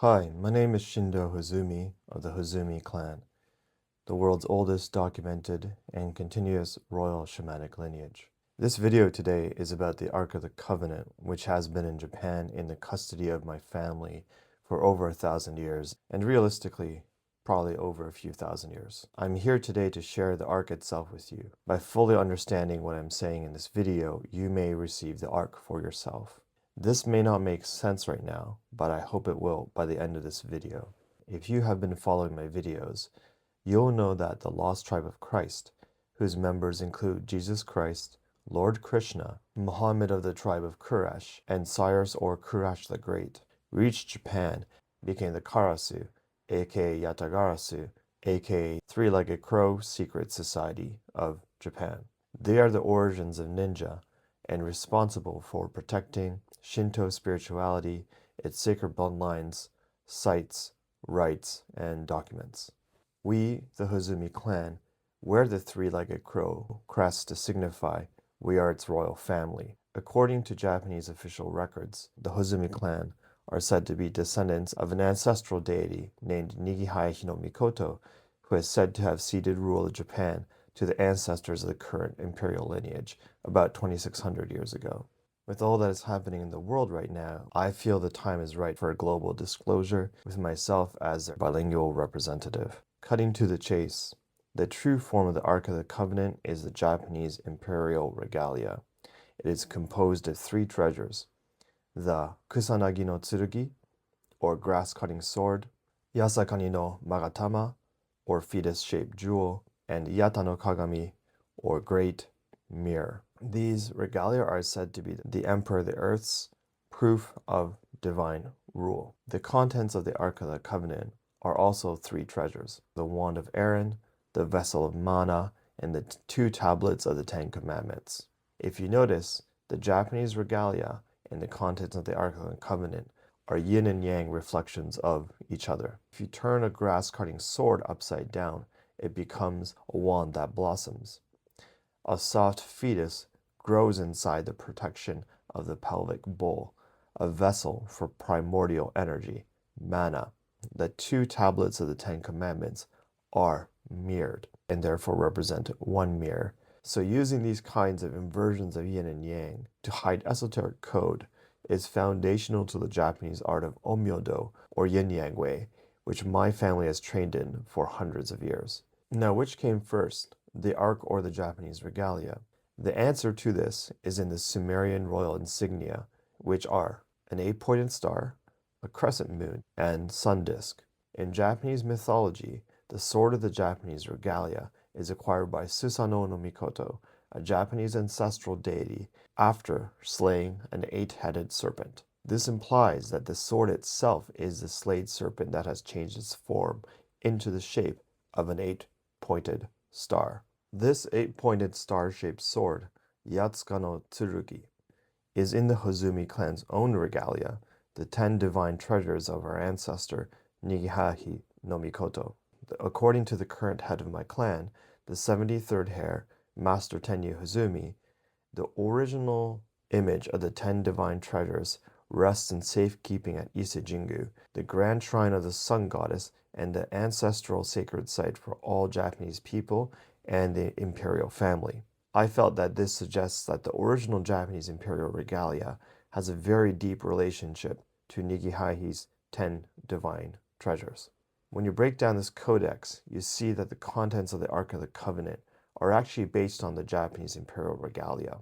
Hi, my name is Shindo Hozumi of the Hozumi clan, the world's oldest documented and continuous royal shamanic lineage. This video today is about the Ark of the Covenant, which has been in Japan in the custody of my family for over 1,000 years, and realistically, probably over a few thousand years. I'm here today to share the Ark itself with you. By fully understanding what I'm saying in this video, you may receive the Ark for yourself. This may not make sense right now, but I hope it will by the end of this video. If you have been following my videos, you'll know that the Lost Tribe of Christ, whose members include Jesus Christ, Lord Krishna, Muhammad of the tribe of Quraysh, and Cyrus or Quraysh the Great, reached Japan, became the Karasu, aka Yatagarasu, aka Three-Legged Crow Secret Society of Japan. They are the origins of ninja and responsible for protecting Shinto spirituality, its sacred bloodlines, sites, rites, and documents. We, the Hozumi clan, wear the three-legged crow crest to signify we are its royal family. According to Japanese official records, the Hozumi clan are said to be descendants of an ancestral deity named Nigihayahi no Mikoto, who is said to have ceded rule of Japan to the ancestors of the current imperial lineage about 2,600 years ago. With all that is happening in the world right now, I feel the time is right for a global disclosure with myself as a bilingual representative. Cutting to the chase, the true form of the Ark of the Covenant is the Japanese imperial regalia. It is composed of three treasures: the Kusanagi no Tsurugi, or grass-cutting sword, Yasakani no Magatama, or fetus-shaped jewel, and Yata no Kagami, or great mirror. These regalia are said to be the Emperor of the Earth's proof of divine rule. The contents of the Ark of the Covenant are also three treasures: the Wand of Aaron, the Vessel of Mana, and the two tablets of the Ten Commandments. If you notice, the Japanese regalia and the contents of the Ark of the Covenant are yin and yang reflections of each other. If you turn a grass-cutting sword upside down, it becomes a wand that blossoms. A soft fetus grows inside the protection of the pelvic bowl, a vessel for primordial energy, mana. The two tablets of the Ten Commandments are mirrored and therefore represent one mirror. So using these kinds of inversions of yin and yang to hide esoteric code is foundational to the Japanese art of omyodo, or yin-yang way, which my family has trained in for hundreds of years. Now, which came first, the Ark or the Japanese regalia? The answer to this is in the Sumerian royal insignia, which are an 8-pointed star, a crescent moon, and sun disk. In Japanese mythology, the sword of the Japanese regalia is acquired by Susanoo no Mikoto, a Japanese ancestral deity, after slaying an 8-headed serpent. This implies that the sword itself is the slayed serpent that has changed its form into the shape of an 8-pointed star. This 8-pointed star-shaped sword, Yatsuka no Tsurugi, is in the Hozumi clan's own regalia, the 10 divine treasures of our ancestor Nigihayahi no Mikoto. According to the current head of my clan, the 73rd heir, Master Tenyu Hozumi, the original image of the 10 divine treasures rests in safekeeping at Isejingu, the grand shrine of the sun goddess and the ancestral sacred site for all Japanese people and the imperial family. I felt that this suggests that the original Japanese imperial regalia has a very deep relationship to Nigihayahi's 10 divine treasures. When you break down this codex, you see that the contents of the Ark of the Covenant are actually based on the Japanese imperial regalia,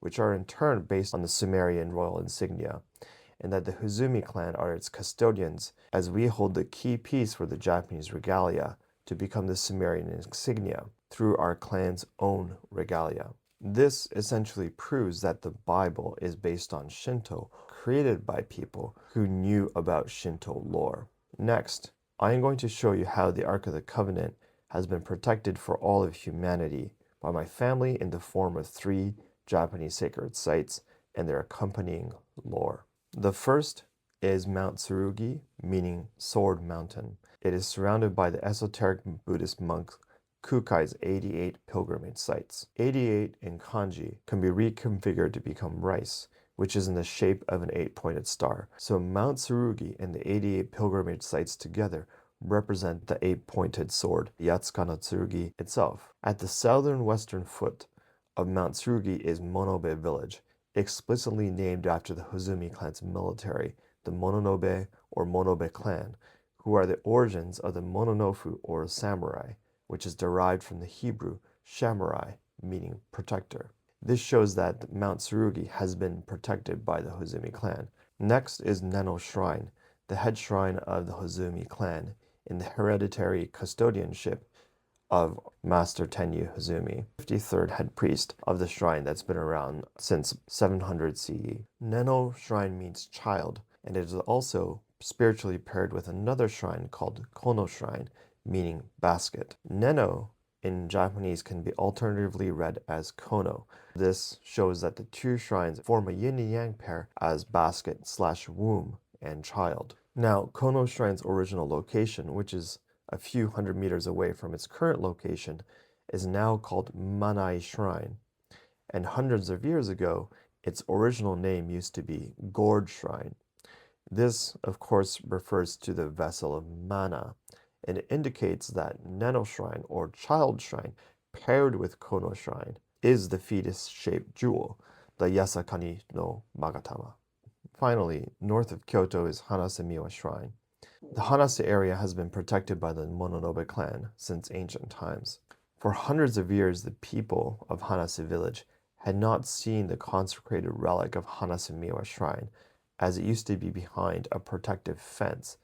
which are in turn based on the Sumerian royal insignia, and that the Hozumi clan are its custodians, as we hold the key piece for the Japanese regalia to become the Sumerian insignia through our clan's own regalia. This essentially proves that the Bible is based on Shinto, created by people who knew about Shinto lore. Next, I am going to show you how the Ark of the Covenant has been protected for all of humanity by my family in the form of 3 Japanese sacred sites and their accompanying lore. The first is Mount Tsurugi, meaning Sword Mountain. It is surrounded by the esoteric Buddhist monk Kukai's 88 pilgrimage sites. 88 in kanji can be reconfigured to become rice, which is in the shape of an 8-pointed star. So Mount Tsurugi and the 88 pilgrimage sites together represent the 8-pointed sword, Yatsuka no Tsurugi itself. At the southern western foot of Mount Tsurugi is Monobe village, explicitly named after the Hozumi clan's military, the Mononobe or Monobe clan, who are the origins of the Mononofu or samurai, which is derived from the Hebrew shamurai, meaning protector. This shows that Mount Tsurugi has been protected by the Hozumi clan. Next is Neno Shrine, the head shrine of the Hozumi clan, in the hereditary custodianship of Master Tenyu Hozumi, 53rd head priest of the shrine that's been around since 700 CE. Neno Shrine means child, and it is also spiritually paired with another shrine called Kono Shrine, meaning basket. Neno in Japanese can be alternatively read as Kono. This shows that the two shrines form a yin and yang pair as basket/womb and child. Now, Kono Shrine's original location, which is a few hundred meters away from its current location, is now called Manai Shrine. And hundreds of years ago, its original name used to be Gourd Shrine. This, of course, refers to the vessel of mana, and it indicates that Neno Shrine, or Child Shrine, paired with Kono Shrine, is the fetus-shaped jewel, the Yasakani no Magatama. Finally, north of Kyoto is Hanase-miwa Shrine. The Hanase area has been protected by the Mononobe clan since ancient times. For hundreds of years, the people of Hanase village had not seen the consecrated relic of Hanase-miwa Shrine, as it used to be behind a protective fence.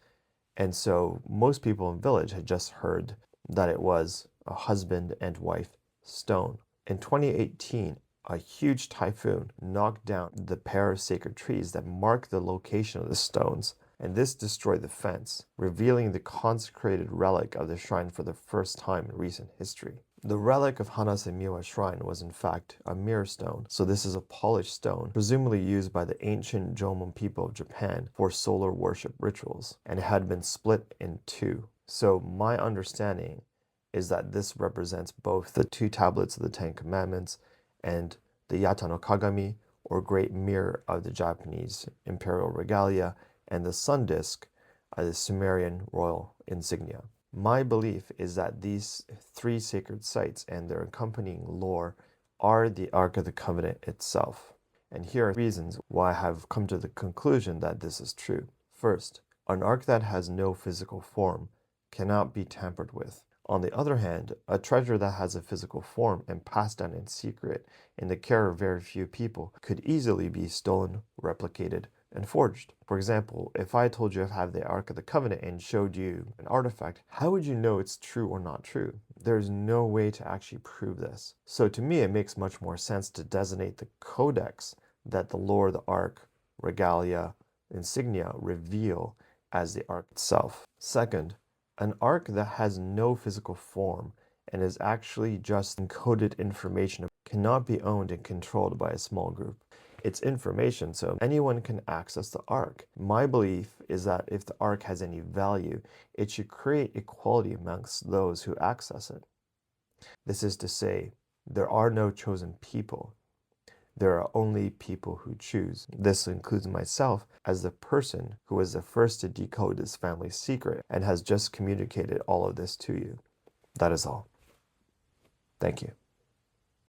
And so most people in the village had just heard that it was a husband and wife stone. In 2018, a huge typhoon knocked down the pair of sacred trees that mark the location of the stones, and this destroyed the fence, revealing the consecrated relic of the shrine for the first time in recent history. The relic of Hanase-miwa Shrine was in fact a mirror stone, so this is a polished stone, presumably used by the ancient Jomon people of Japan for solar worship rituals, and it had been split in two. So my understanding is that this represents both the two tablets of the Ten Commandments and the Yata no Kagami, or Great Mirror of the Japanese imperial regalia, and the sun disk, the Sumerian royal insignia. My belief is that these three sacred sites and their accompanying lore are the Ark of the Covenant itself. And here are reasons why I have come to the conclusion that this is true. First, an ark that has no physical form cannot be tampered with. On the other hand, a treasure that has a physical form and passed down in secret in the care of very few people could easily be stolen, replicated, and forged. For example, if I told you I have the Ark of the Covenant and showed you an artifact, how would you know it's true or not true? There's no way to actually prove this. So to me, it makes much more sense to designate the codex that the lore of the Ark, regalia, insignia reveal as the Ark itself. Second, an ark that has no physical form and is actually just encoded information cannot be owned and controlled by a small group. It's information, so anyone can access the ark. My belief is that if the ark has any value, it should create equality amongst those who access it. This is to say, there are no chosen people. There are only people who choose. This includes myself as the person who was the first to decode this family secret and has just communicated all of this to you. That is all. Thank you.